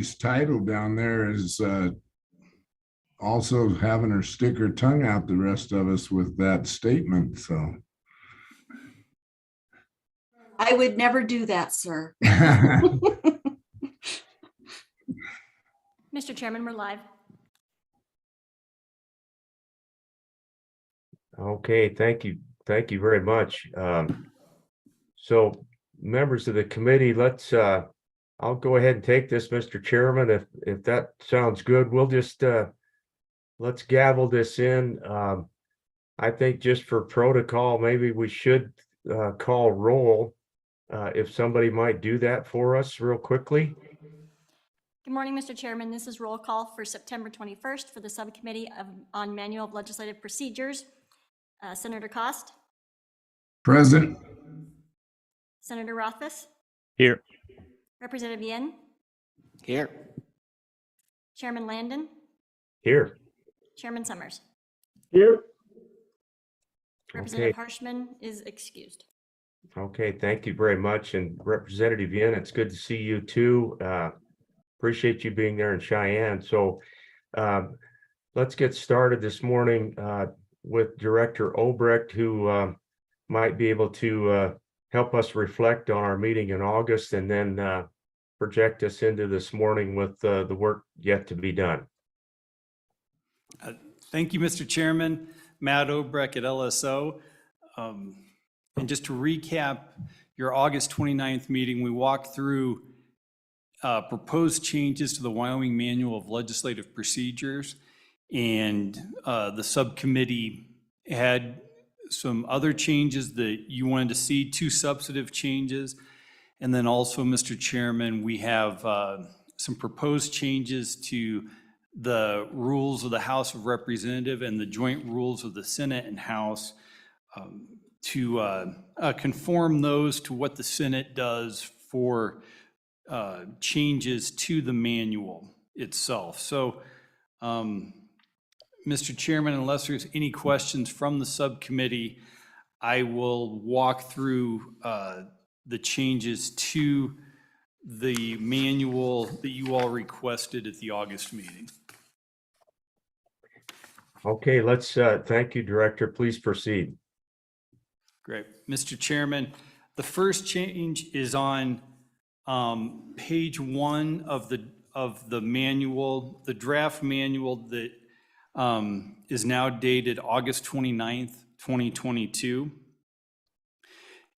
Patty's title down there is also having her stick her tongue out the rest of us with that statement. So I would never do that, sir. Mr. Chairman, we're live. Okay, thank you. Thank you very much. So members of the committee, let's I'll go ahead and take this, Mr. Chairman, if that sounds good. We'll just let's gavel this in. I think just for protocol, maybe we should call roll. If somebody might do that for us real quickly. Good morning, Mr. Chairman. This is roll call for September 21st for the Subcommittee on Manual of Legislative Procedures. Senator Cost. Present. Senator Rothfuss. Here. Representative Yen. Here. Chairman Landon. Here. Chairman Summers. Here. Representative Harshman is excused. Okay, thank you very much. And Representative Yen, it's good to see you too. Appreciate you being there in Cheyenne. So let's get started this morning with Director Obrecht, who might be able to help us reflect on our meeting in August and then project us into this morning with the work yet to be done. Thank you, Mr. Chairman. Matt Obrecht at LSO. And just to recap your August 29th meeting, we walked through proposed changes to the Wyoming Manual of Legislative Procedures, and the subcommittee had some other changes that you wanted to see, 2 substantive changes. And then also, Mr. Chairman, we have some proposed changes to the rules of the House of Representatives and the joint rules of the Senate and House to conform those to what the Senate does for changes to the manual itself. So, Mr. Chairman, unless there's any questions from the subcommittee, I will walk through the changes to the manual that you all requested at the August meeting. Okay, let's thank you, Director. Please proceed. Great. Mr. Chairman, the first change is on page 1 of the manual, the draft manual that is now dated August 29th, 2022.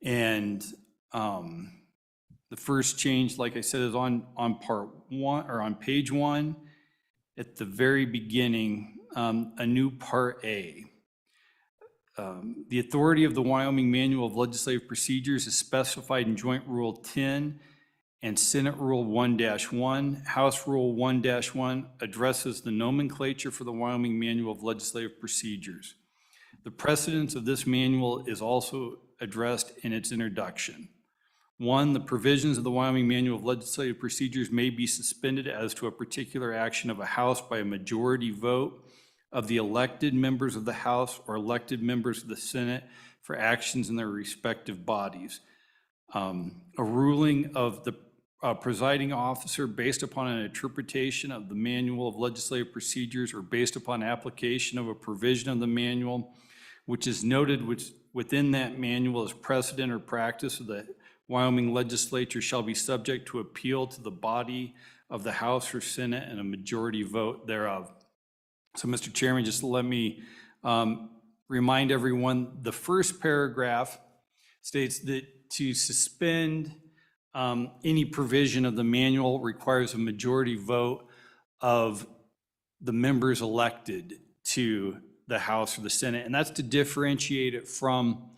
And the first change, like I said, is on part 1 or on page 1 at the very beginning, a new part A. The authority of the Wyoming Manual of Legislative Procedures is specified in Joint Rule 10 and Senate Rule 1-1. House Rule 1-1 addresses the nomenclature for the Wyoming Manual of Legislative Procedures. The precedence of this manual is also addressed in its introduction. 1, the provisions of the Wyoming Manual of Legislative Procedures may be suspended as to a particular action of a House by a majority vote of the elected members of the House or elected members of the Senate for actions in their respective bodies. A ruling of the presiding officer based upon an interpretation of the Manual of Legislative Procedures or based upon application of a provision of the manual, which is noted within that manual as precedent or practice of the Wyoming legislature shall be subject to appeal to the body of the House or Senate and a majority vote thereof. So, Mr. Chairman, just let me remind everyone, the first paragraph states that to suspend any provision of the manual requires a majority vote of the members elected to the House or the Senate. And that's to differentiate it from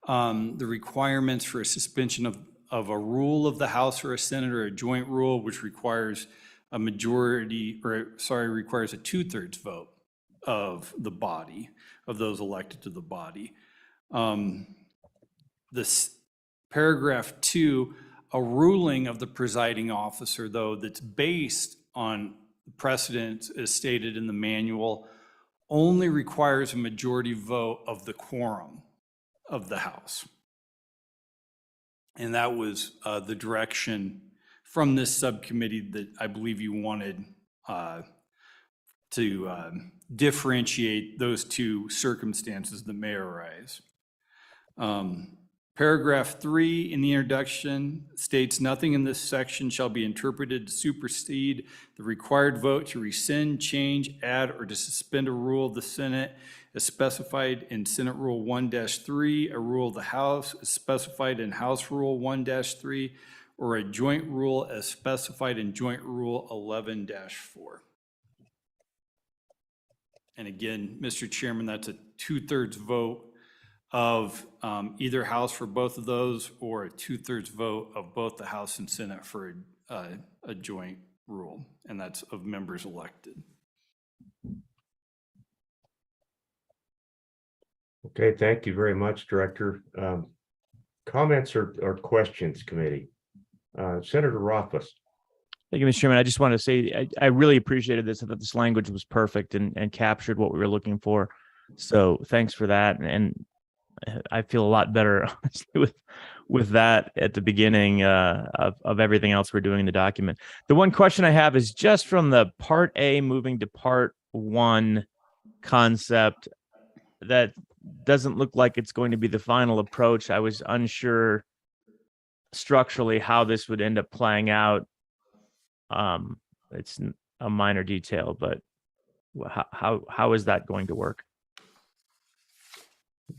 the requirements for a suspension of a rule of the House or a Senate or a joint rule, which requires a majority, requires a 2/3 vote of the body, of those elected to the body. This paragraph 2, a ruling of the presiding officer, though, that's based on precedent as stated in the manual, only requires a majority vote of the quorum of the House. And that was the direction from this subcommittee that I believe you wanted to differentiate those two circumstances that may arise. Paragraph 3 in the introduction states, nothing in this section shall be interpreted to supersede the required vote to rescind, change, add, or to suspend a rule of the Senate as specified in Senate Rule 1-3, a rule of the House as specified in House Rule 1-3, or a joint rule as specified in Joint Rule 11-4. And again, Mr. Chairman, that's a 2/3 vote of either house for both of those, or a 2/3 vote of both the House and Senate for a joint rule, and that's of members elected. Okay, thank you very much, Director. Comments or questions, committee? Senator Rothfuss. Thank you, Mr. Chairman. I just want to say I really appreciated this. I thought this language was perfect and captured what we were looking for. So thanks for that. And I feel a lot better, honestly, with that at the beginning of everything else we're doing in the document. The one question I have is just from the Part A moving to Part 1 concept, that doesn't look like it's going to be the final approach. I was unsure structurally how this would end up playing out. It's a minor detail, but how is that going to work?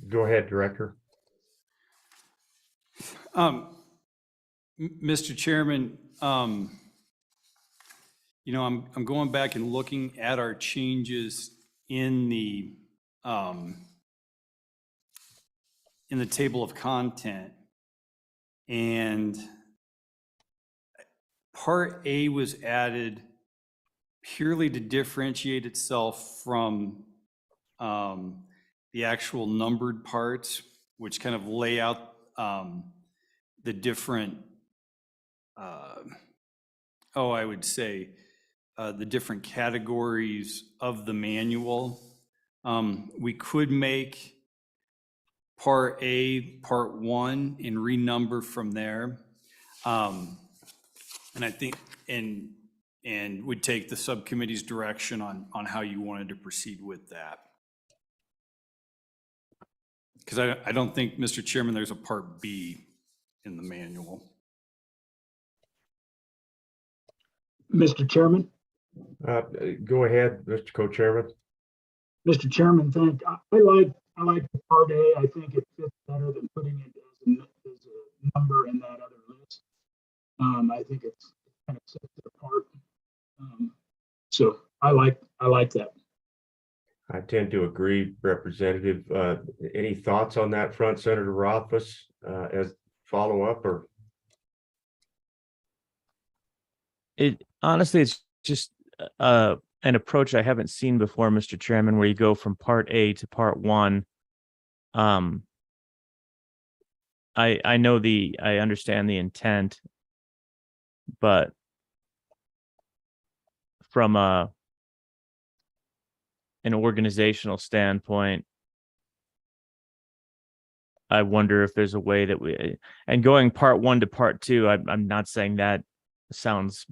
Go ahead, Director. Mr. Chairman, you know, I'm going back and looking at our changes in the table of content, and Part A was added purely to differentiate itself from the actual numbered parts, which kind of lay out the different, I would say, the different categories of the manual. We could make Part A, Part 1, and renumber from there. And I think, and would take the subcommittee's direction on how you wanted to proceed with that. Because I don't think, Mr. Chairman, there's a Part B in the manual. Mr. Chairman, Go ahead, Mr. Co-Chairman. Mr. Chairman, I like the Part A. I think it fits better than putting it as a number in that other list. I think it's kind of sets it apart. So I like that. I tend to agree, Representative. Any thoughts on that front, Senator Rothfuss, as follow-up? Or Honestly, it's just an approach I haven't seen before, Mr. Chairman, where you go from Part A to Part 1. I understand the intent, but from an organizational standpoint, I wonder if there's a way that and going Part 1 to Part 2, I'm not saying that sounds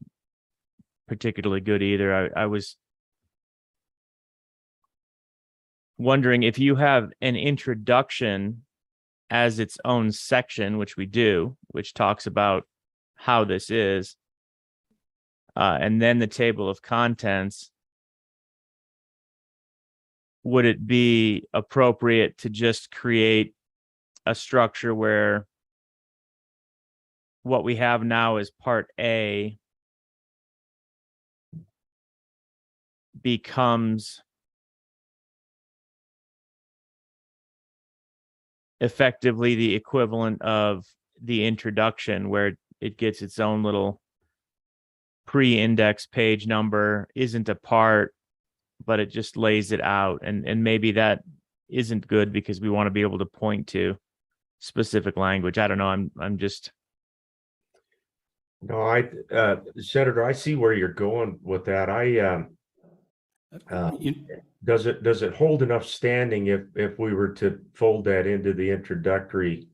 particularly good either. I was wondering if you have an introduction as its own section, which we do, which talks about how this is, and then the table of contents, would it be appropriate to just create a structure where what we have now is Part A becomes effectively the equivalent of the introduction, where it gets its own little pre-index page number, isn't a part, but it just lays it out. And maybe that isn't good because we want to be able to point to specific language. I don't know. I'm just. No, Senator, I see where you're going with that. Does it hold enough standing if we were to fold that into the introductory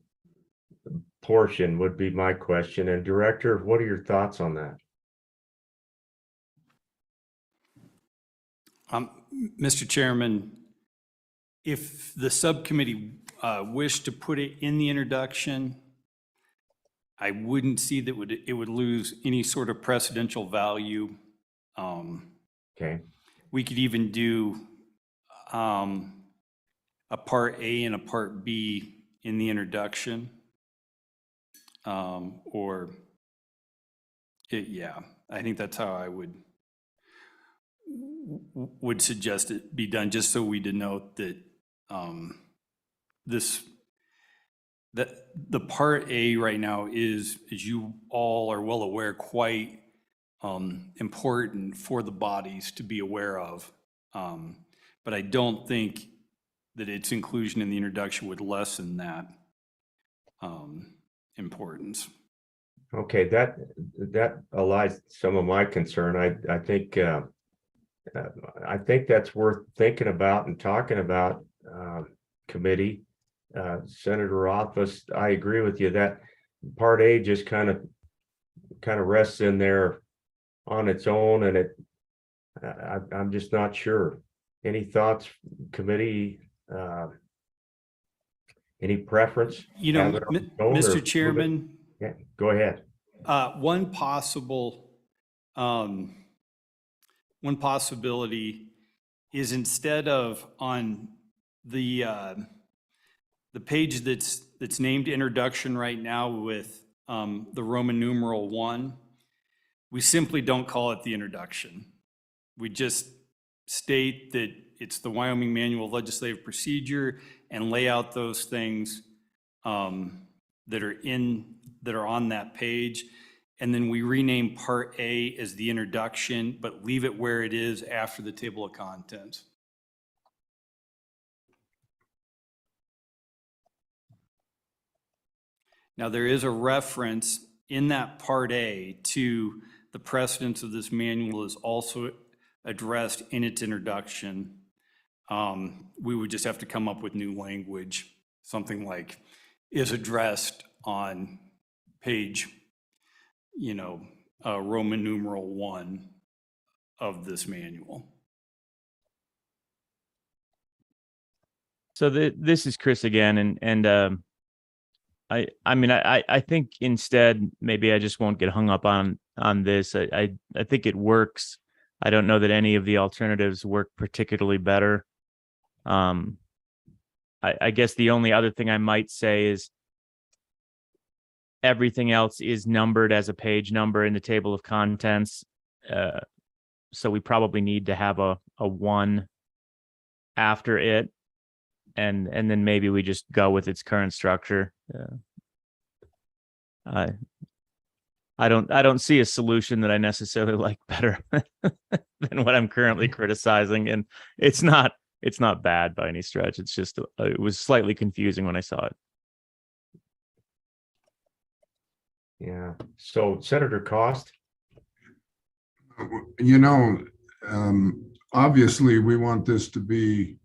portion would be my question. And Director, what are your thoughts on that? Mr. Chairman, if the subcommittee wished to put it in the introduction, I wouldn't see that it would lose any sort of precedential value. Okay. We could even do a part A and a part B in the introduction. Yeah, I think that's how I would suggest it be done, just so we denote that that the part A right now is, as you all are well aware, quite important for the bodies to be aware of. But I don't think that its inclusion in the introduction would lessen that importance. Okay, that allies some of my concern. I think that's worth thinking about and talking about, committee. Senator Office, I agree with you that part A just kind of rests in there on its own, and I'm just not sure. Any thoughts, committee? Any preference? You know, Have it on its own or Mr. move it? Chairman, Yeah, go ahead. one possibility is, instead of on the page that's named introduction right now with the Roman numeral 1, we simply don't call it the introduction. We just state that it's the Wyoming Manual of Legislative Procedure and lay out those things that are on that page. And then we rename part A as the introduction, but leave it where it is after the table of contents. Now, there is a reference in that part A to the precedence of this manual is also addressed in its introduction. We would just have to come up with new language, something like is addressed on page, Roman numeral 1 of this manual. So this is Chris again, and I think instead maybe I just won't get hung up on this. I think it works. I don't know that any of the alternatives work particularly better. I guess the only other thing I might say is everything else is numbered as a page number in the table of contents. So we probably need to have a 1 after it. And then maybe we just go with its current structure. I don't see a solution that I necessarily like better than what I'm currently criticizing, and it's not bad by any stretch. It's just it was slightly confusing when I saw it. Yeah. So Senator Cost. Obviously we want this to be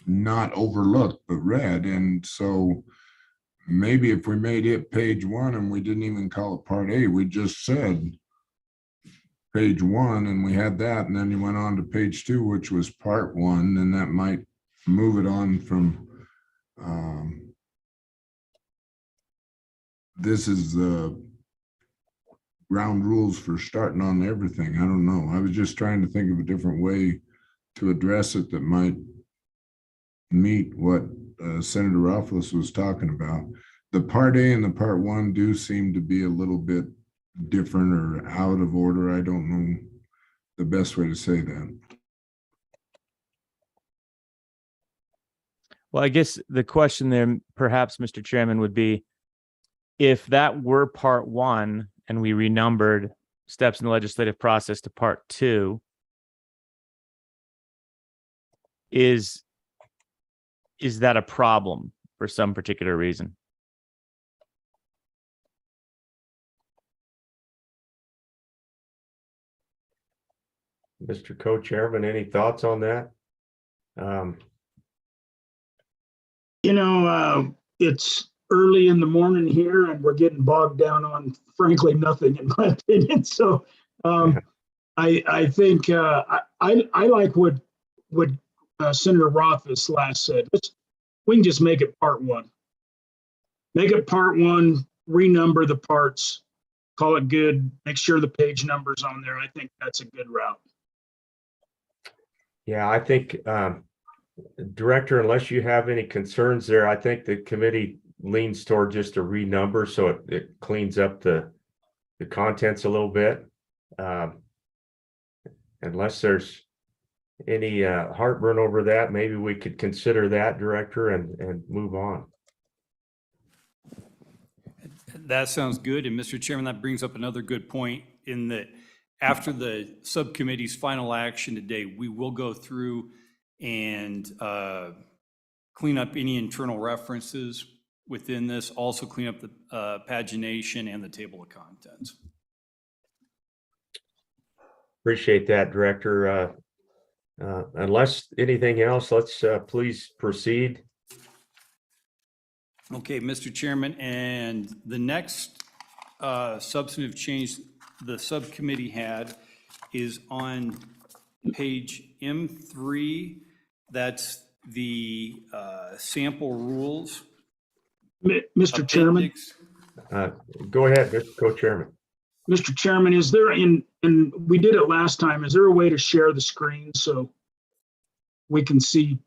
not overlooked but read, and so maybe if we made it page 1 and we didn't even call it part A, we just said page 1 and we had that, and then you went on to page 2, which was part 1, and that might move it on from this is the ground rules for starting on everything. I don't know. I was just trying to think of a different way to address it that might meet what Senator Roufus was talking about. The part A and the part 1 do seem to be a little bit different or out of order. I don't know the best way to say that. Well, I guess the question there, perhaps, Mr. Chairman, would be if that were part 1 and we renumbered steps in the legislative process to part 2, is that a problem for some particular reason? Mr. Co-Chairman, any thoughts on that? it's early in the morning here and we're getting bogged down on frankly nothing in my opinion. So I think I like what Senator Rothfuss last said. We can just make it part one. Make it part one, renumber the parts, call it good, make sure the page number's on there. I think that's a good route. Yeah, I think, Director, unless you have any concerns there, I think the committee leans toward just a renumber so it cleans up the contents a little bit. Unless there's any heartburn over that, maybe we could consider that, Director, and move on. That sounds good. And Mr. Chairman, that brings up another good point in that after the subcommittee's final action today, we will go through and clean up any internal references within this, also clean up the pagination and the table of contents. Appreciate that, Director. Unless anything else, let's please proceed. Okay, Mr. Chairman, and the next substantive change the subcommittee had is on page M3. That's the sample rules. Mr. Chairman, Go ahead, Mr. Co-Chairman. Mr. Chairman, is there and we did it last time, is there a way to share the screen so we can see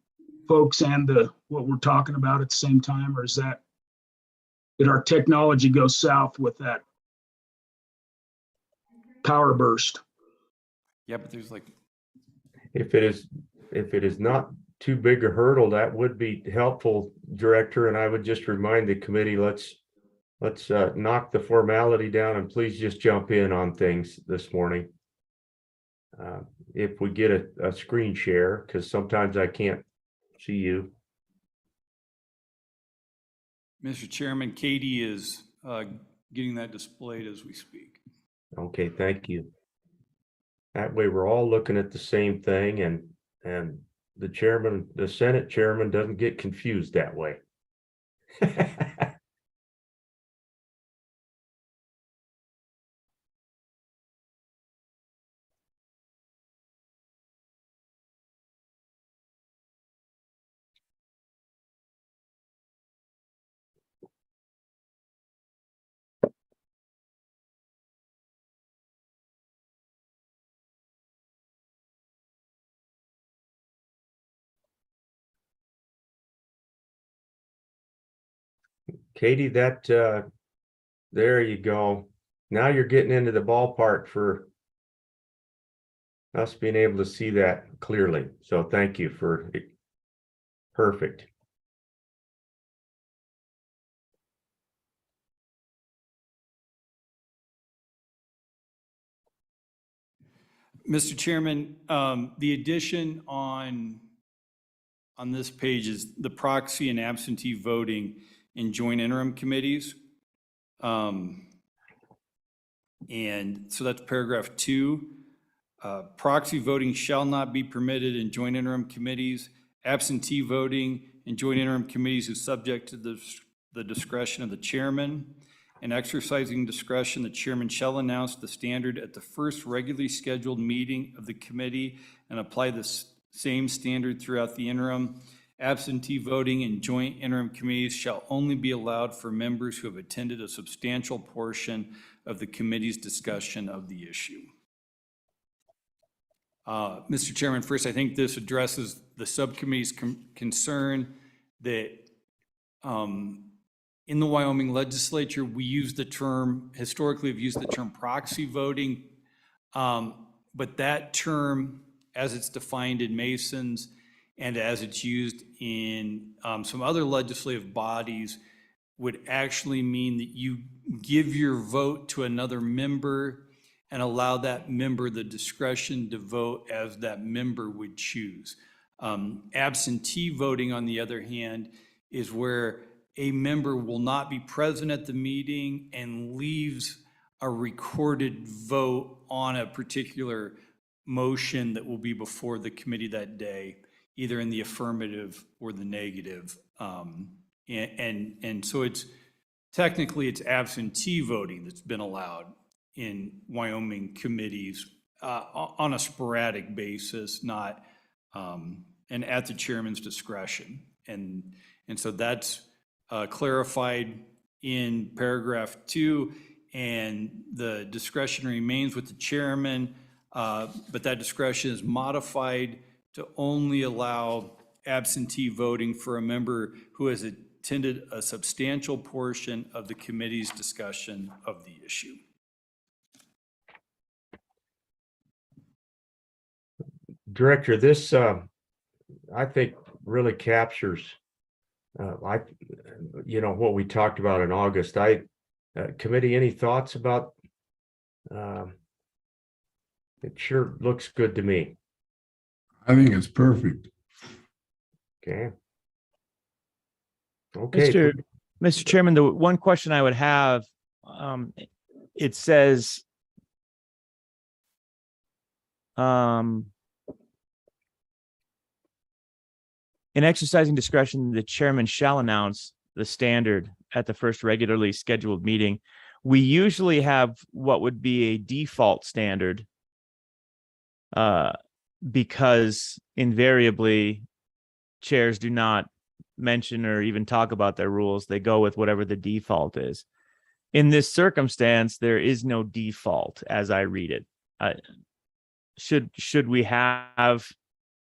folks and what we're talking about at the same time, or did our technology go south with that power burst? Yeah, but there's like, If it is not too big a hurdle, that would be helpful, Director. And I would just remind the committee, let's knock the formality down and please just jump in on things this morning. If we get a screen share, because sometimes I can't see you. Mr. Chairman, Katie is getting that displayed as we speak. Okay, thank you. That way we're all looking at the same thing and the Senate chairman doesn't get confused that way. Katie, there you go. Now you're getting into the ballpark for us being able to see that clearly. So thank you for it. Perfect. Mr. Chairman, the addition on this page is the proxy and absentee voting in joint interim committees. And so that's paragraph 2. Proxy voting shall not be permitted in joint interim committees. Absentee voting in joint interim committees is subject to the discretion of the chairman. In exercising discretion, the chairman shall announce the standard at the first regularly scheduled meeting of the committee and apply the same standard throughout the interim. Absentee voting in joint interim committees shall only be allowed for members who have attended a substantial portion of the committee's discussion of the issue. Mr. Chairman, first, I think this addresses the subcommittee's concern that in the Wyoming legislature, we use the term, historically have used the term proxy voting, but that term, as it's defined in Masons and as it's used in some other legislative bodies, would actually mean that you give your vote to another member and allow that member the discretion to vote as that member would choose. Absentee voting, on the other hand, is where a member will not be present at the meeting and leaves a recorded vote on a particular motion that will be before the committee that day, either in the affirmative or the negative And so it's technically it's absentee voting that's been allowed in Wyoming committees on a sporadic basis, not and at the chairman's discretion. And so that's clarified in paragraph 2, and the discretion remains with the chairman, but that discretion is modified to only allow absentee voting for a member who has attended a substantial portion of the committee's discussion of the issue. Director, this, I think, really captures, what we talked about in August. Committee, any thoughts about? It sure looks good to me. I think it's perfect. Okay. Okay. Mr. Chairman, the one question I would have, it says, in exercising discretion, the chairman shall announce the standard at the first regularly scheduled meeting. We usually have what would be a default standard, because invariably chairs do not mention or even talk about their rules. They go with whatever the default is. In this circumstance, there is no default as I read it. Should we have,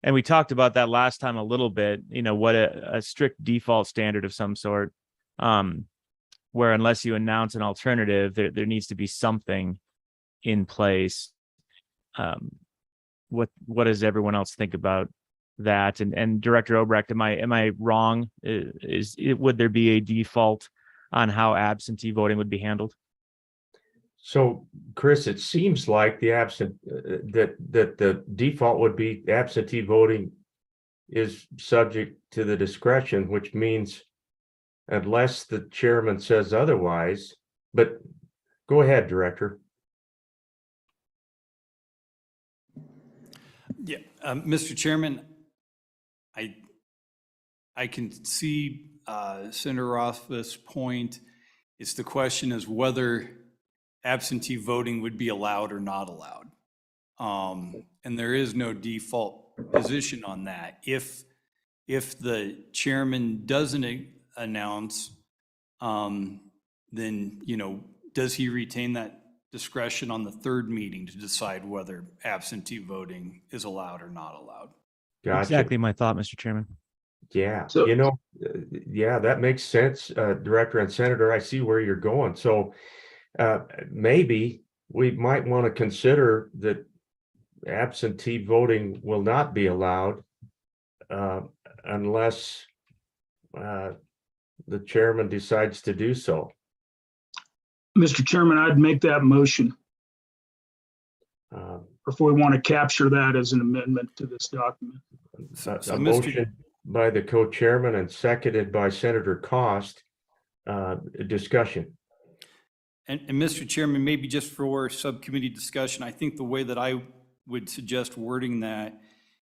and we talked about that last time a little bit, what a strict default standard of some sort, where unless you announce an alternative, there needs to be something in place. What does everyone else think about that? And Director Obrecht, am I wrong? Would there be a default on how absentee voting would be handled? So, Chris, it seems like that the default would be absentee voting is subject to the discretion, which means unless the chairman says otherwise. But go ahead, Director. Yeah, Mr. Chairman, I can see Senator Rothfuss's point. It's the question is whether absentee voting would be allowed or not allowed. And there is no default position on that. If the chairman doesn't announce, then, does he retain that discretion on the third meeting to decide whether absentee voting is allowed or not allowed? Gotcha. Exactly my thought, Mr. Chairman. Yeah, So- yeah, that makes sense, Director and Senator. I see where you're going. So maybe we might want to consider that absentee voting will not be allowed unless the chairman decides to do so. Mr. Chairman, I'd make that motion. Uh, If we want to capture that as an amendment to this document. So a motion by the co-chairman and seconded by Senator Cost. Discussion. And Mr. Chairman, maybe just for subcommittee discussion, I think the way that I would suggest wording that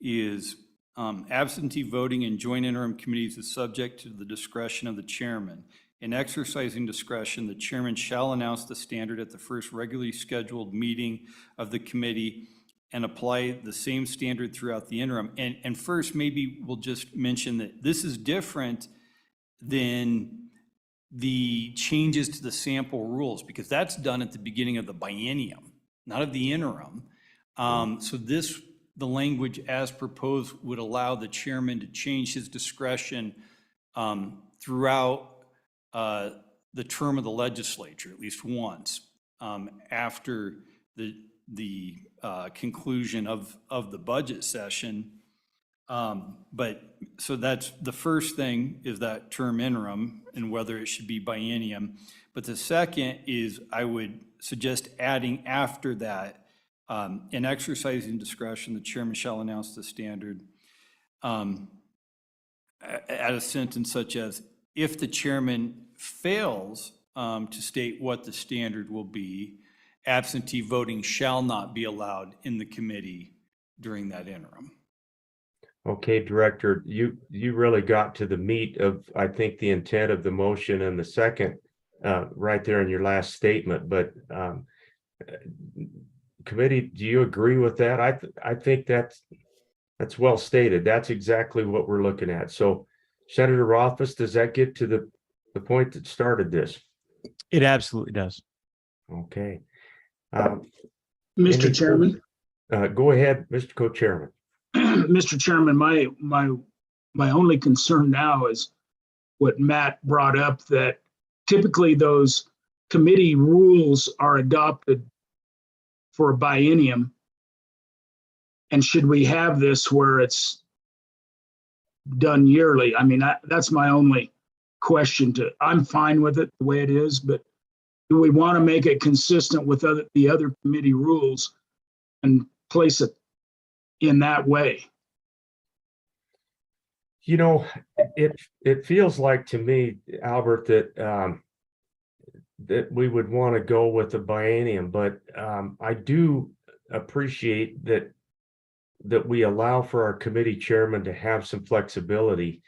is absentee voting in joint interim committees is subject to the discretion of the chairman. In exercising discretion, the chairman shall announce the standard at the first regularly scheduled meeting of the committee and apply the same standard throughout the interim. And first, maybe we'll just mention that this is different than the changes to the sample rules, because that's done at the beginning of the biennium, not of the interim. So the language as proposed would allow the chairman to change his discretion throughout the term of the legislature, at least once, after the conclusion of the budget session. But so that's the first thing, is that term interim and whether it should be biennium. But the second is I would suggest adding after that, in exercising discretion, the chairman shall announce the standard. Add a sentence such as, if the chairman fails to state what the standard will be, absentee voting shall not be allowed in the committee during that interim. Okay, Director, you really got to the meat of, I think, the intent of the motion and the second right there in your last statement. But committee, do you agree with that? I think that's well stated. That's exactly what we're looking at. So, Senator Rothfuss, does that get to the point that started this? It absolutely does. Okay. Mr. Chairman, Go ahead, Mr. Co-Chairman. Mr. Chairman, my only concern now is what Matt brought up, that typically those committee rules are adopted for a biennium. And should we have this where it's done yearly? I mean, that's my only question. I'm fine with it the way it is, but do we want to make it consistent with the other committee rules and place it in that way? You know, it feels like to me, Albert, that that we would want to go with a biennium, but I do appreciate that we allow for our committee chairman to have some flexibility.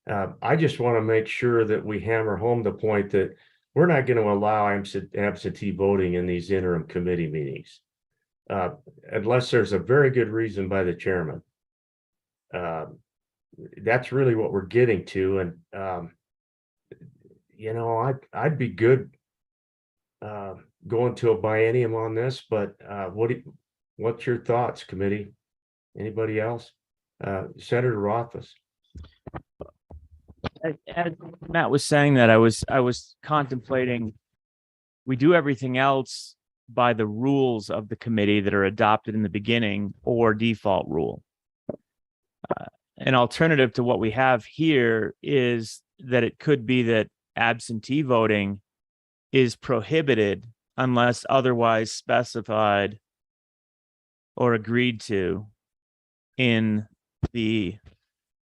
I just want to make sure that we hammer home the point that we're not going to allow absentee voting in these interim committee meetings unless there's a very good reason by the chairman. That's really what we're getting to. And, you know, I'd be good going to a biennium on this, but what's your thoughts, committee? Anybody else? Senator Rothfuss. As Matt was saying that, I was contemplating, we do everything else by the rules of the committee that are adopted in the beginning or default rule. An alternative to what we have here is that it could be that absentee voting is prohibited unless otherwise specified or agreed to in the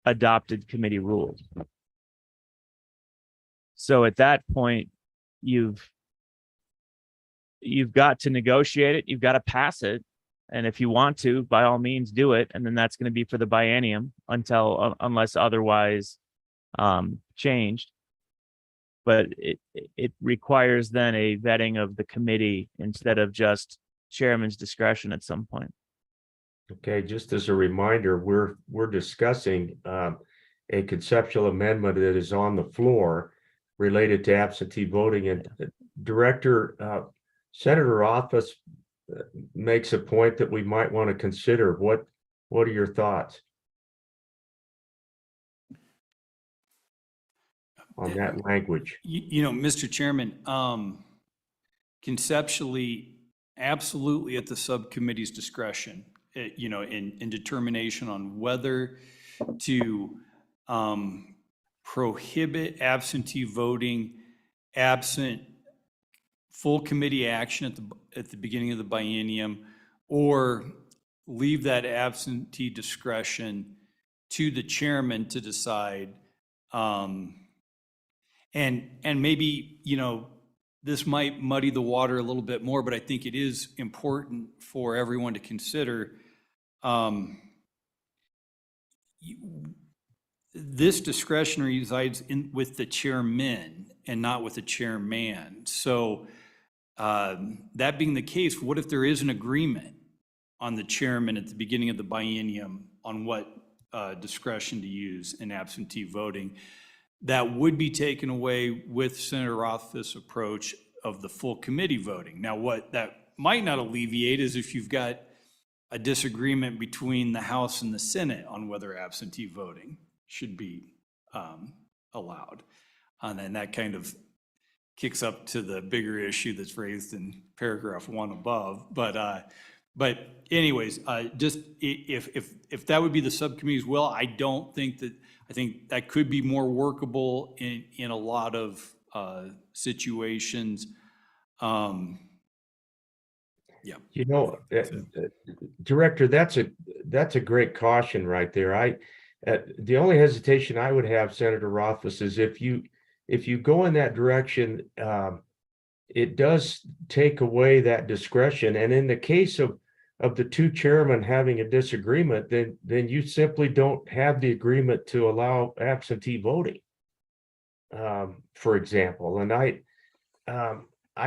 adopted committee rules. So at that point, you've got to negotiate it, you've got to pass it. And if you want to, by all means, do it. And then that's going to be for the biennium unless otherwise changed. But it requires then a vetting of the committee instead of just chairman's discretion at some point. Okay, just as a reminder, we're discussing a conceptual amendment that is on the floor related to absentee voting. And Director, Senator Rothfuss makes a point that we might want to consider. What are your thoughts on that language? You know, Mr. Chairman, conceptually, absolutely at the subcommittee's discretion, you know, in determination on whether to prohibit absentee voting absent full committee action at the beginning of the biennium, or leave that absentee discretion to the chairman to decide. And maybe, you know, this might muddy the water a little bit more, but I think it is important for everyone to consider. This discretion resides with the chairman and not with the chairman. So that being the case, what if there is an agreement on the chairman at the beginning of the biennium on what discretion to use in absentee voting? That would be taken away with Senator Rothfuss' approach of the full committee voting. Now, what that might not alleviate is if you've got a disagreement between the House and the Senate on whether absentee voting should be allowed. And then that kind of kicks up to the bigger issue that's raised in paragraph 1 above. But anyways, just if that would be the subcommittee's will, I think that could be more workable in a lot of situations. Yeah. You know, Director, that's a great caution right there. The only hesitation I would have, Senator Rothfuss, is if you go in that direction, it does take away that discretion. And in the case of of the two chairmen having a disagreement, then you simply don't have the agreement to allow absentee voting. For example, and I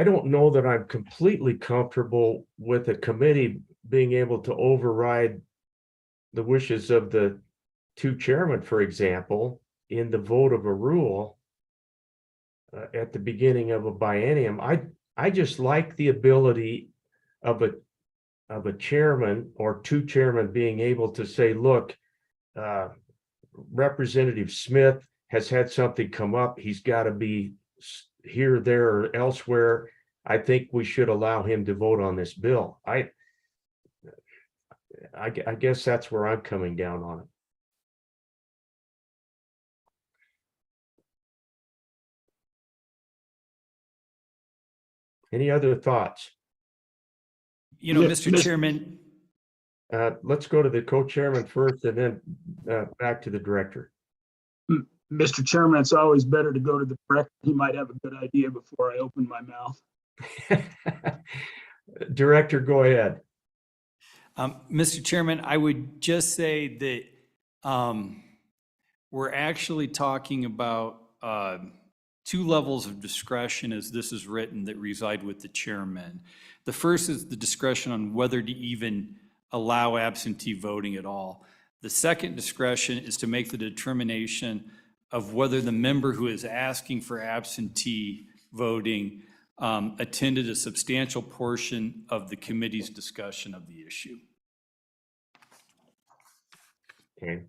don't know that I'm completely comfortable with a committee being able to override the wishes of the two chairmen, for example, in the vote of a rule at the beginning of a biennium. I just like the ability of a chairman or two chairmen being able to say, look, Representative Smith has had something come up. He's got to be here, there, or elsewhere. I think we should allow him to vote on this bill. I guess that's where I'm coming down on it. Any other thoughts? You know, Yeah, Mr. Chairman, Let's go to the co-chairman first and then back to the director. Mr. Chairman, it's always better to go to the director. He might have a good idea before I open my mouth. Director, go ahead. Mr. Chairman, I would just say that we're actually talking about two levels of discretion as this is written that reside with the chairman. The first is the discretion on whether to even allow absentee voting at all. The second discretion is to make the determination of whether the member who is asking for absentee voting attended a substantial portion of the committee's discussion of the issue. Okay.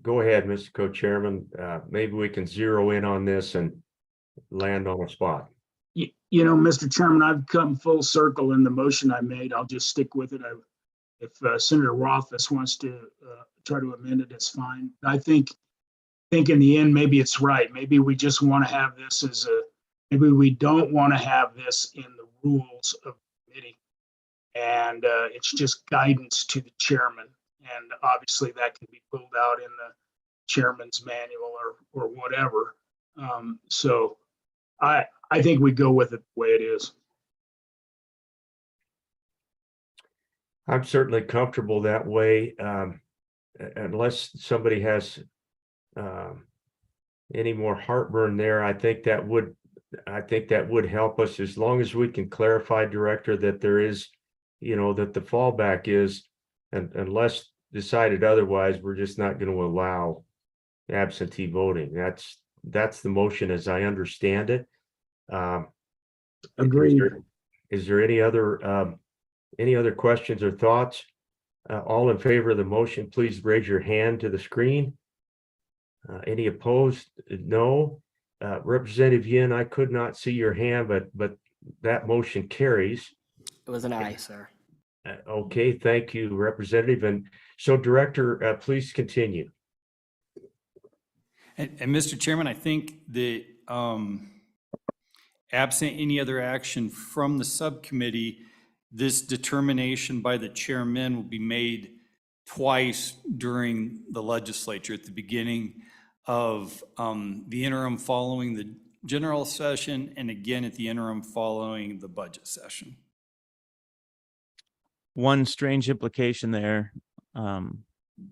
Go ahead, Mr. Co-Chairman. Maybe we can zero in on this and land on a spot. You know, Mr. Chairman, I've come full circle in the motion I made. I'll just stick with it. If Senator Rothfuss wants to try to amend it, it's fine. I think in the end, maybe it's right. Maybe we just want to have this as maybe we don't want to have this in the rules of the committee. And it's just guidance to the chairman. And obviously that can be pulled out in the chairman's manual or whatever. So I think we go with it the way it is. I'm certainly comfortable that way, unless somebody has any more heartburn there. I think that would help us, as long as we can clarify, Director, that there is, that the fallback is, and unless decided otherwise, we're just not going to allow absentee voting. That's the motion as I understand it. Agreed. Is there any other questions or thoughts? All in favor of the motion, please raise your hand to the screen. Any opposed? No. Representative Yin, I could not see your hand, but that motion carries. It was an aye, sir. Okay, thank you, Representative. And so, Director, please continue. And Mr. Chairman, I think that absent any other action from the subcommittee, this determination by the chairman will be made twice during the legislature, at the beginning of the interim following the general session, and again at the interim following the budget session. One strange implication there,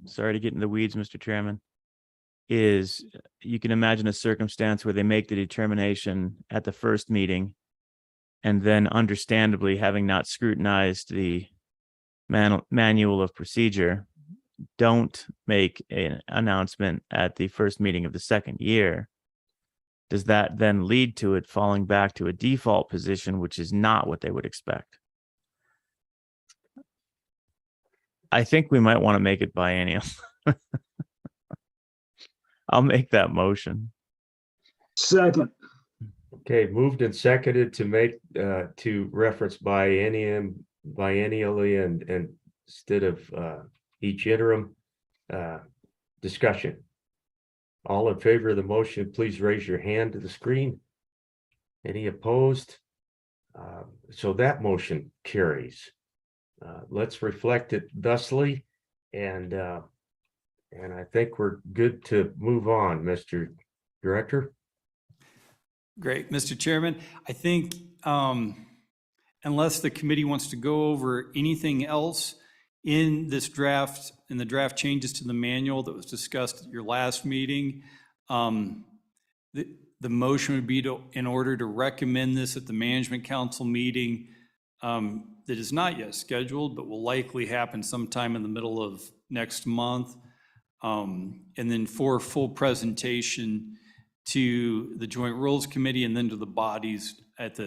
sorry to get in the weeds, Mr. Chairman, is you can imagine a circumstance where they make the determination at the first meeting, and then understandably, having not scrutinized the manual of procedure, don't make an announcement at the first meeting of the second year. Does that then lead to it falling back to a default position, which is not what they would expect? I think we might want to make it biennial. I'll make that motion. Second. Okay, moved and seconded to make to reference biennially and instead of each interim. Discussion. All in favor of the motion, please raise your hand to the screen. Any opposed? So that motion carries. Let's reflect it thusly, and I think we're good to move on, Mr. Director. Great, Mr. Chairman. I think unless the committee wants to go over anything else in this draft, in the draft changes to the manual that was discussed at your last meeting, the motion would be to, in order to recommend this at the management council meeting that is not yet scheduled, but will likely happen sometime in the middle of next month. And then for full presentation to the Joint Rules Committee and then to the bodies at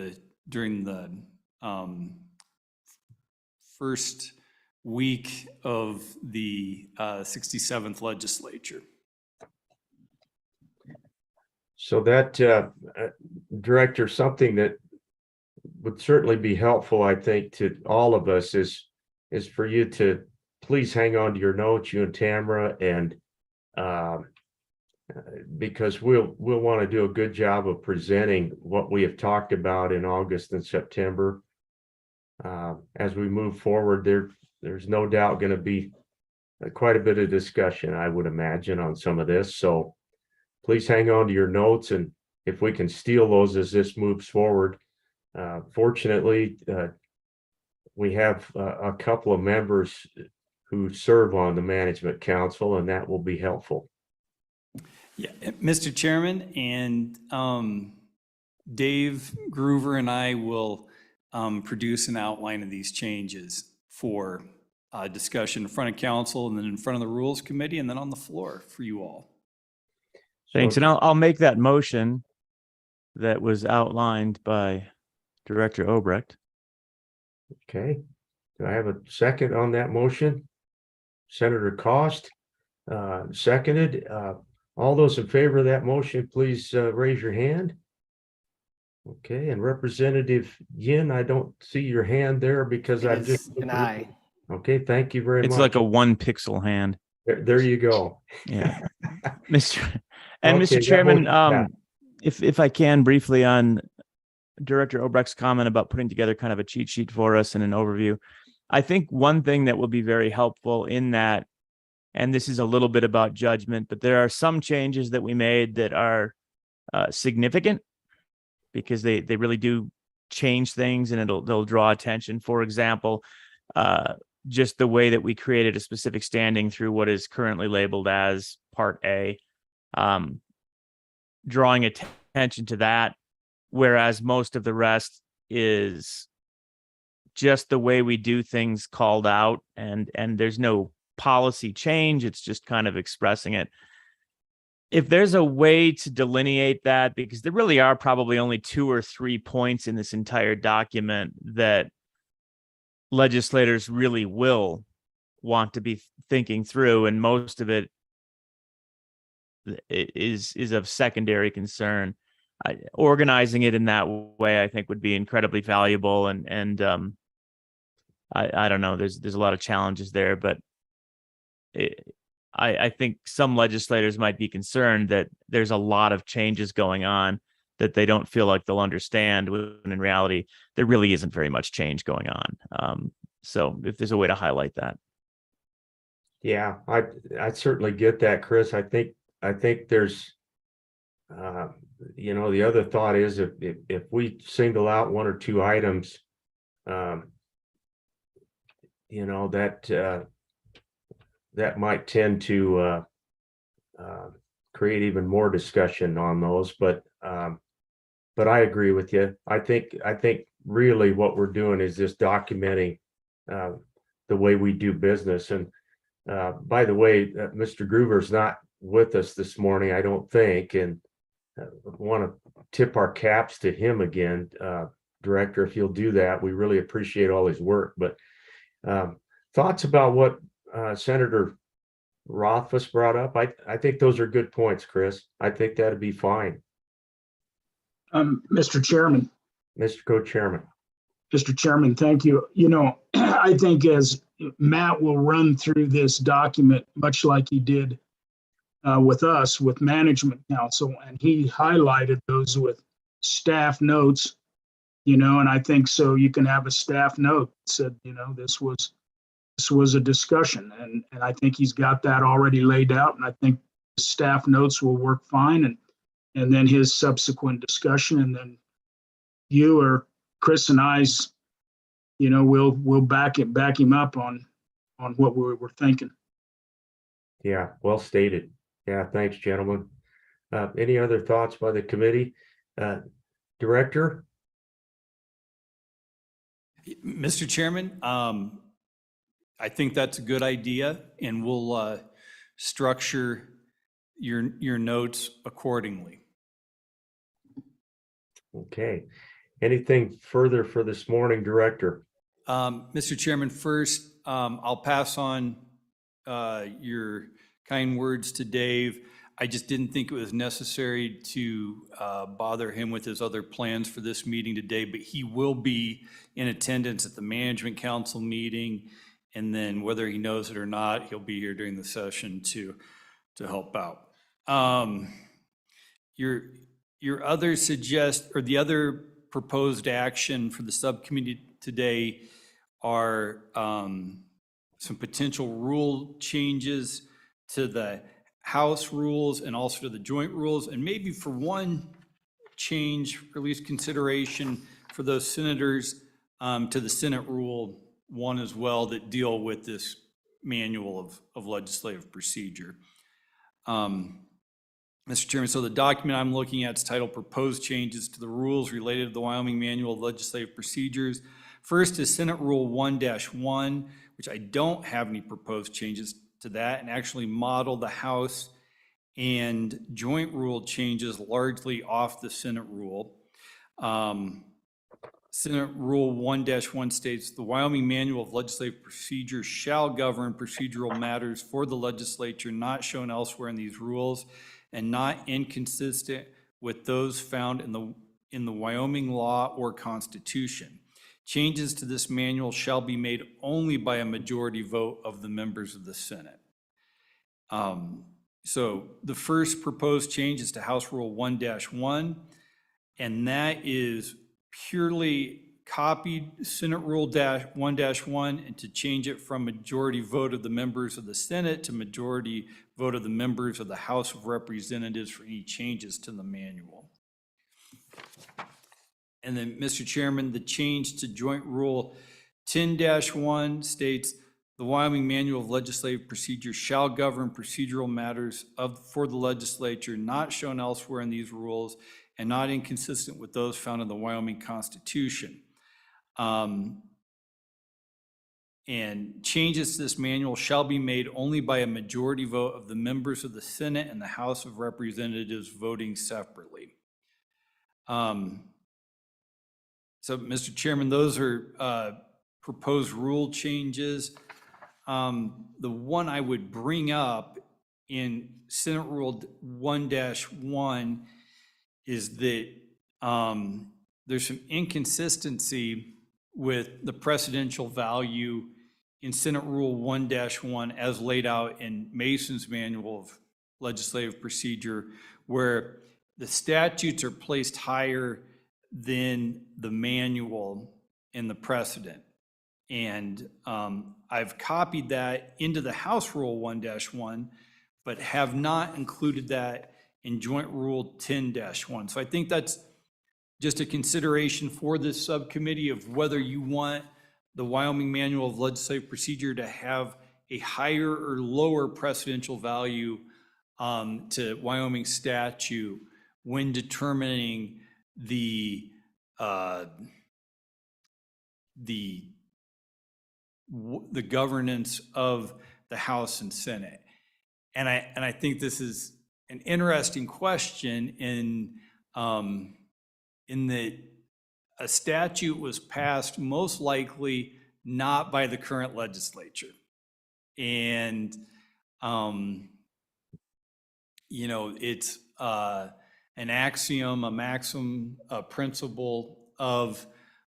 during the first week of the 67th legislature. So that, Director, something that would certainly be helpful, I think, to all of us is for you to please hang on to your notes, you and Tamara, and because we'll want to do a good job of presenting what we have talked about in August and September. As we move forward, there's no doubt going to be quite a bit of discussion, I would imagine, on some of this. So please hang on to your notes, and if we can steal those as this moves forward. Fortunately, we have a couple of members who serve on the Management Council, and that will be helpful. Yeah, Mr. Chairman, and Dave Groover and I will produce an outline of these changes for discussion in front of council and then in front of the Rules Committee and then on the floor for you all. Thanks. And I'll make that motion that was outlined by Director Obrecht. Okay. Do I have a second on that motion? Senator Cost, seconded. All those in favor of that motion, please raise your hand. Okay, and Representative Yin, I don't see your hand there because I'm just an eye. Okay, thank you very much. It's like a 1 pixel hand. There you go. Yeah. Mr. Okay, Mr. that Chairman, motion if I can briefly on Director Obrecht's comment about putting together kind of a cheat sheet for us and an overview. I think one thing that will be very helpful in that, and this is a little bit about judgment, but there are some changes that we made that are significant because they really do change things and they'll draw attention. For example, just the way that we created a specific standing through what is currently labeled as Part A, drawing attention to that, whereas most of the rest is just the way we do things called out, and there's no policy change. It's just kind of expressing it. If there's a way to delineate that, because there really are probably only 2 or 3 points in this entire document that legislators really will want to be thinking through, and most of it is of secondary concern. Organizing it in that way, I think, would be incredibly valuable, and I don't know. There's a lot of challenges there, but I think some legislators might be concerned that there's a lot of changes going on that they don't feel like they'll understand, when in reality there really isn't very much change going on. So if there's a way to highlight that. Yeah, I certainly get that, Chris. I think there's the other thought is if we single out 1 or 2 items, that might tend to create even more discussion on those. But I agree with you. I think really what we're doing is just documenting the way we do business. And by the way, Mr. Groover's not with us this morning, I don't think, and want to tip our caps to him again, Director, if you'll do that. We really appreciate all his work. But thoughts about what Senator Rothfuss brought up? I think those are good points, Chris. I think that'd be fine. Mr. Chairman. Mr. Co-Chairman. Mr. Chairman, thank you. I think as Matt will run through this document, much like he did with us, with Management Council, and he highlighted those with staff notes, and I think so you can have a staff note that said, this was a discussion, and I think he's got that already laid out, and I think the staff notes will work fine, and then his subsequent discussion, and then you or Chris and I's we'll back him up on what we're thinking. Yeah, well stated. Yeah, thanks, gentlemen. Any other thoughts by the committee? Director? Mr. Chairman, I think that's a good idea, and we'll structure your notes accordingly. Okay. Anything further for this morning, Director? Mr. Chairman, first, I'll pass on your kind words to Dave. I just didn't think it was necessary to bother him with his other plans for this meeting today, but he will be in attendance at the Management Council meeting. And then whether he knows it or not, he'll be here during the session to help out. Your other the other proposed action for the subcommittee today are some potential rule changes to the House rules and also to the joint rules, and maybe for one change, or at least consideration for those senators to the Senate Rule 1 as well that deal with this manual of legislative procedure. Mr. Chairman, so the document I'm looking at is titled Proposed Changes to the Rules Related to the Wyoming Manual of Legislative Procedures. First is Senate Rule 1-1, which I don't have any proposed changes to that, and actually model the House and joint rule changes largely off the Senate Rule. Senate Rule 1-1 states, the Wyoming Manual of Legislative Procedure shall govern procedural matters for the legislature not shown elsewhere in these rules and not inconsistent with those found in the Wyoming law or constitution. Changes to this manual shall be made only by a majority vote of the members of the Senate. So the first proposed change is to House Rule 1-1, and that is purely copied Senate Rule 1-1 and to change it from majority vote of the members of the Senate to majority vote of the members of the House of Representatives for any changes to the manual. And then, Mr. Chairman, the change to Joint Rule 10-1 states, the Wyoming Manual of Legislative Procedure shall govern procedural matters for the legislature not shown elsewhere in these rules and not inconsistent with those found in the Wyoming Constitution. And changes to this manual shall be made only by a majority vote of the members of the Senate and the House of Representatives voting separately. So, Mr. Chairman, those are proposed rule changes. The one I would bring up in Senate Rule 1-1 is that there's some inconsistency with the precedential value in Senate Rule 1-1 as laid out in Mason's Manual of Legislative Procedure, where the statutes are placed higher than the manual in the precedent. And I've copied that into the House Rule 1-1, but have not included that in Joint Rule 10-1. So I think that's just a consideration for this subcommittee of whether you want the Wyoming Manual of Legislative Procedure to have a higher or lower precedential value to Wyoming statute when determining the governance of the House and Senate. And I think this is an interesting question in that a statute was passed most likely not by the current legislature. And, you know, it's an axiom, a maxim, a principle of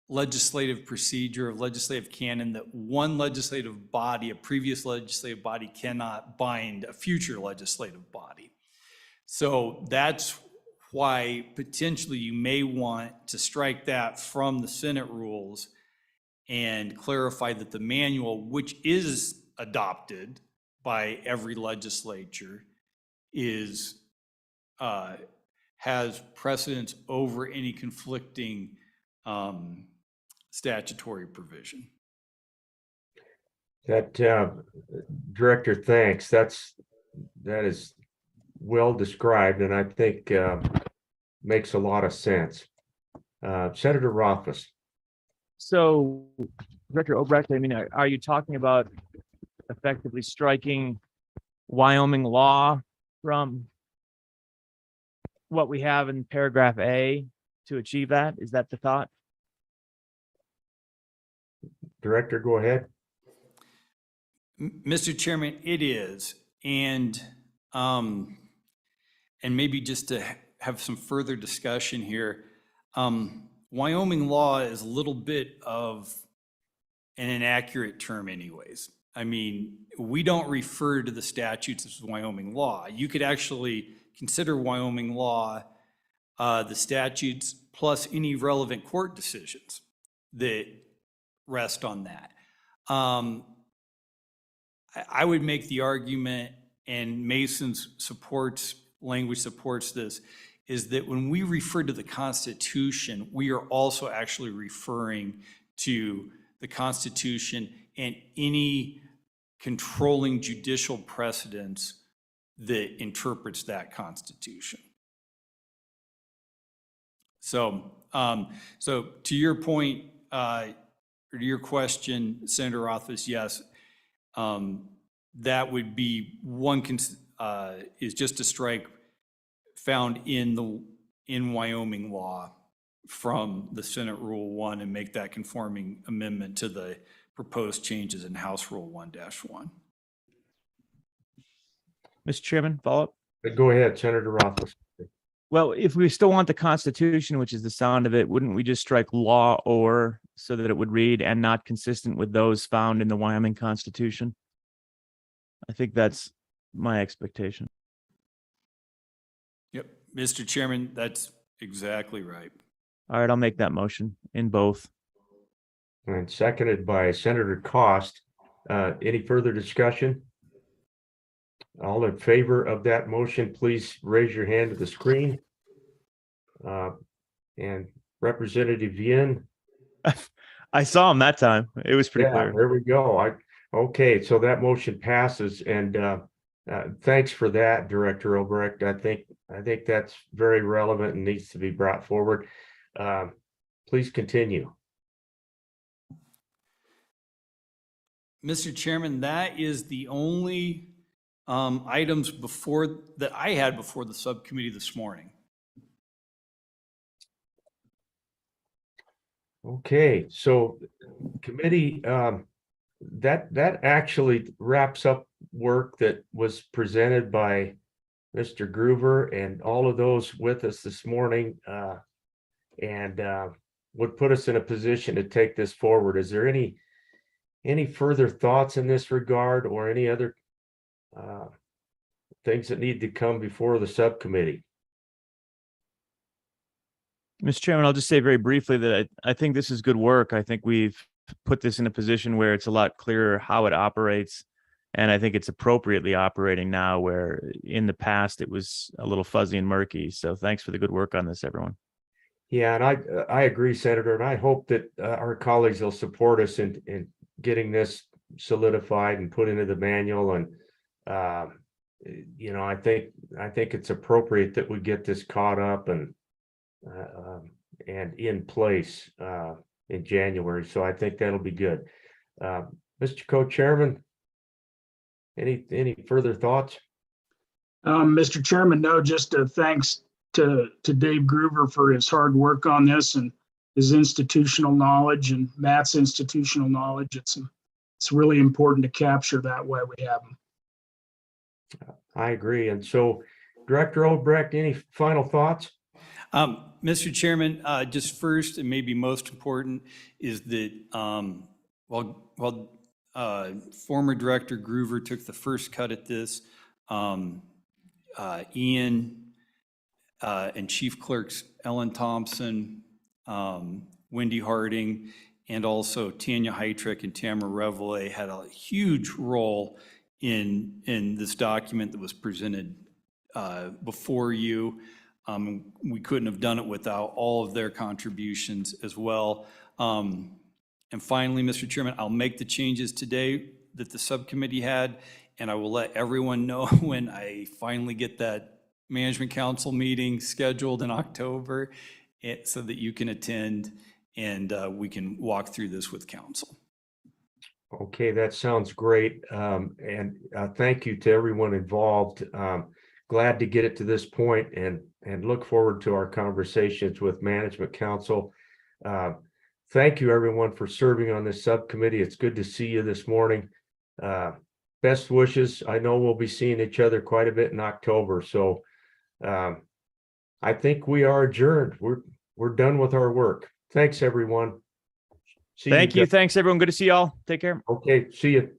legislative procedure, of legislative canon, that one legislative body, a previous legislative body, cannot bind a future legislative body. So that's why potentially you may want to strike that from the Senate rules and clarify that the manual, which is adopted by every legislature, is has precedence over any conflicting statutory provision. That, Director, thanks. That is well described, and I think makes a lot of sense. Senator Rothfuss. So, Director Obrecht, I mean, are you talking about effectively striking Wyoming law from what we have in paragraph A to achieve that? Is that the thought? Director, go ahead. Mr. Chairman, it is. And maybe just to have some further discussion here, Wyoming law is a little bit of an inaccurate term anyways. I mean, we don't refer to the statutes as Wyoming law. You could actually consider Wyoming law the statutes plus any relevant court decisions that rest on that. I would make the argument, and Mason's language supports this, is that when we refer to the Constitution, we are also actually referring to the Constitution and any controlling judicial precedents that interprets that Constitution. So, to your point, or to your question, Senator Rothfuss, yes, that would be one, is just a strike found in Wyoming law from the Senate Rule 1 and make that conforming amendment to the proposed changes in House Rule 1-1. Mr. Chairman, follow up? Go ahead, Senator Rothfuss. Well, if we still want the Constitution, which is the sound of it, wouldn't we just strike law or so that it would read and not consistent with those found in the Wyoming Constitution? I think that's my expectation. Yep, Mr. Chairman, that's exactly right. All right, I'll make that motion in both. And seconded by Senator Cost. Any further discussion? All in favor of that motion, please raise your hand to the screen. And Representative Yin. I saw him that time. It was pretty clear. There we go. Okay, so that motion passes, and thanks for that, Director Obrecht. I think that's very relevant and needs to be brought forward. Please continue. Mr. Chairman, that is the only items that I had before the subcommittee this morning. Okay, so committee, that actually wraps up work that was presented by Mr. Groover and all of those with us this morning, and would put us in a position to take this forward. Is there any further thoughts in this regard, or any other things that need to come before the subcommittee? Mr. Chairman, I'll just say very briefly that I think this is good work. I think we've put this in a position where it's a lot clearer how it operates. And I think it's appropriately operating now, where in the past it was a little fuzzy and murky. So thanks for the good work on this, everyone. Yeah, and I agree, Senator, and I hope that our colleagues will support us in getting this solidified and put into the manual. And I think it's appropriate that we get this caught up and in place in January. So I think that'll be good. Mr. Co-Chairman, any further thoughts? Mr. Chairman, no, just thanks to Dave Groover for his hard work on this and his institutional knowledge and Matt's institutional knowledge. It's really important to capture that way we have them. I agree. And so, Director Obrecht, any final thoughts? Mr. Chairman, just first and maybe most important is that while former Director Groover took the first cut at this, Ian and Chief Clerks Ellen Thompson, Wendy Harding, and also Tanya Heitrick and Tamara Revelay had a huge role in this document that was presented before you. We couldn't have done it without all of their contributions as well. And finally, Mr. Chairman, I'll make the changes today that the subcommittee had, and I will let everyone know when I finally get that management council meeting scheduled in October, so that you can attend and we can walk through this with council. Okay, that sounds great. And thank you to everyone involved. Glad to get it to this point and look forward to our conversations with Management Council. Thank you, everyone, for serving on this subcommittee. It's good to see you this morning. Best wishes. I know we'll be seeing each other quite a bit in October. So I think we are adjourned. We're done with our work. Thanks, everyone. See Thank you. guys. Thanks, everyone. Good to see y'all. Take care. Okay, see you.